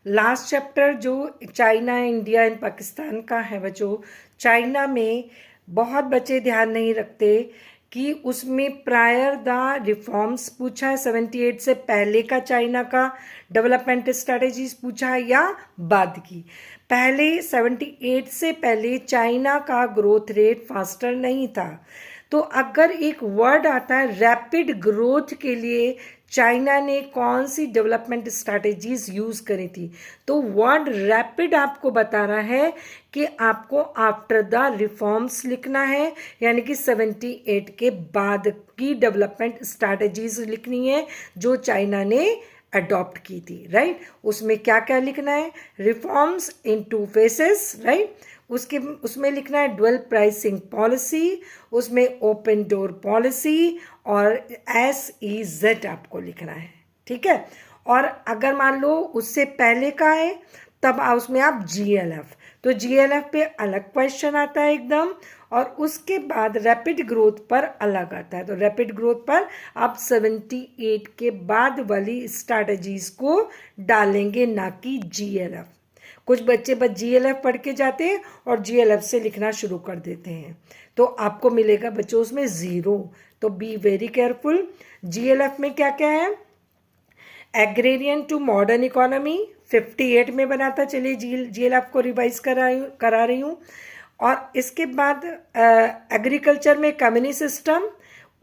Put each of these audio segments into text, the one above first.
Last chapter जो China, India and Pakistan का है, बच्चों चाइना में बहुत बच्चे ध्यान नहीं रखते कि उसमें प्रायर द रिफॉर्म्स पूछा है, 78 से पहले का चाइना का डेवलपमेंट स्ट्रेटजीज पूछा है या बाद की। पहले 78 से पहले चाइना का ग्रोथ रेट फास्टर नहीं था। तो अगर एक वर्ड आता है रैपिड ग्रोथ के लिए चाइना ने कौन सी डेवलपमेंट स्ट्रैटेजीज यूज़ करी थी, तो वर्ड रैपिड आपको बता रहा है कि आपको आफ्टर द रिफॉर्म्स लिखना है, यानी कि 78 के बाद की डेवलपमेंट स्ट्रैटेजीज लिखनी है जो चाइना ने अडॉप्ट की थी, राइट। उसमें क्या क्या लिखना है, रिफॉर्म्स इन 2 फेसेस, राइट। उसमें लिखना है ड्वेल प्राइसिंग पॉलिसी, उसमें ओपन डोर पॉलिसी और SEZ आपको लिखना है, ठीक है। और अगर मान लो उससे पहले का है तब उसमें आप GLF, तो GLF पे अलग क्वेश्चन आता है एकदम, और उसके बाद रैपिड ग्रोथ पर अलग आता है। तो रैपिड ग्रोथ पर आप 78 के बाद वाली स्ट्रैटेजीज को डालेंगे, ना कि GLF। कुछ बच्चे बस GLF पढ़ के जाते हैं और GLF से लिखना शुरू कर देते हैं, तो आपको मिलेगा बच्चों उसमें 0। तो बी वेरी केयरफुल। GLF में क्या क्या है, एग्रेरियन टू मॉडर्न इकोनॉमी 58 में बनाता, चलिए GLF को रिवाइज करा रही हूँ। और इसके बाद एग्रीकल्चर में कम्युनिटी सिस्टम,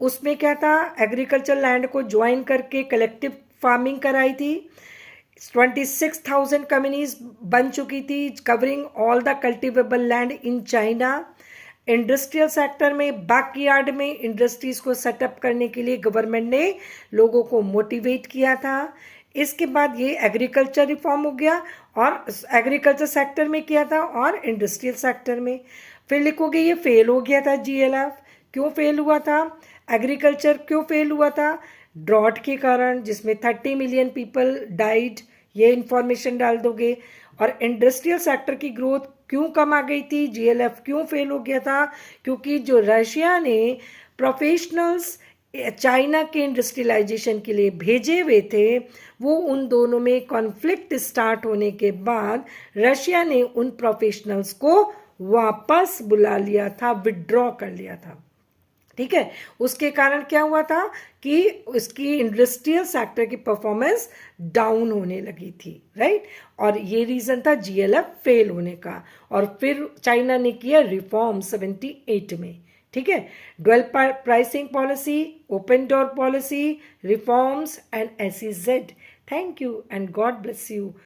उसमें क्या था, एग्रीकल्चर लैंड को ज्वाइन करके कलेक्टिव फार्मिंग कराई थी। 26,000 कम्युनिटीज बन चुकी थी covering all the cultivable land in China. Industrial sector में बैकयार्ड में इंडस्ट्रीज को सेटअप करने के लिए गवर्नमेंट ने लोगों को मोटिवेट किया था। इसके बाद ये एग्रीकल्चर रिफॉर्म हो गया, और एग्रीकल्चर सेक्टर में किया था और इंडस्ट्रियल सेक्टर में। फिर लिखोगे ये फेल हो गया था GLF, क्यों फेल हुआ था, एग्रीकल्चर क्यों फेल हुआ था, ड्रॉट के कारण जिसमें 30 मिलियन पीपल डाइड, ये इंफॉर्मेशन डाल दोगे। और इंडस्ट्रियल सेक्टर की ग्रोथ क्यों कम आ गई थी, GLF क्यों फेल हो गया था, क्योंकि जो रशिया ने प्रोफेशनल्स चाइना के इंडस्ट्रियलाइजेशन के लिए भेजे हुए थे, वो उन दोनों में कॉन्फ्लिक्ट स्टार्ट होने के बाद रशिया ने उन प्रोफेशनल्स को वापस बुला लिया था, विड्रॉ कर लिया था, ठीक है। उसके कारण क्या हुआ था कि उसकी इंडस्ट्रियल सेक्टर की परफॉर्मेंस डाउन होने लगी थी, राइट। और ये रीज़न था GLF फेल होने का। और फिर चाइना ने किया रिफॉर्म 78 में, ठीक है। Dual pricing policy, open door policy, reforms and SEZ। Thank you and God bless you.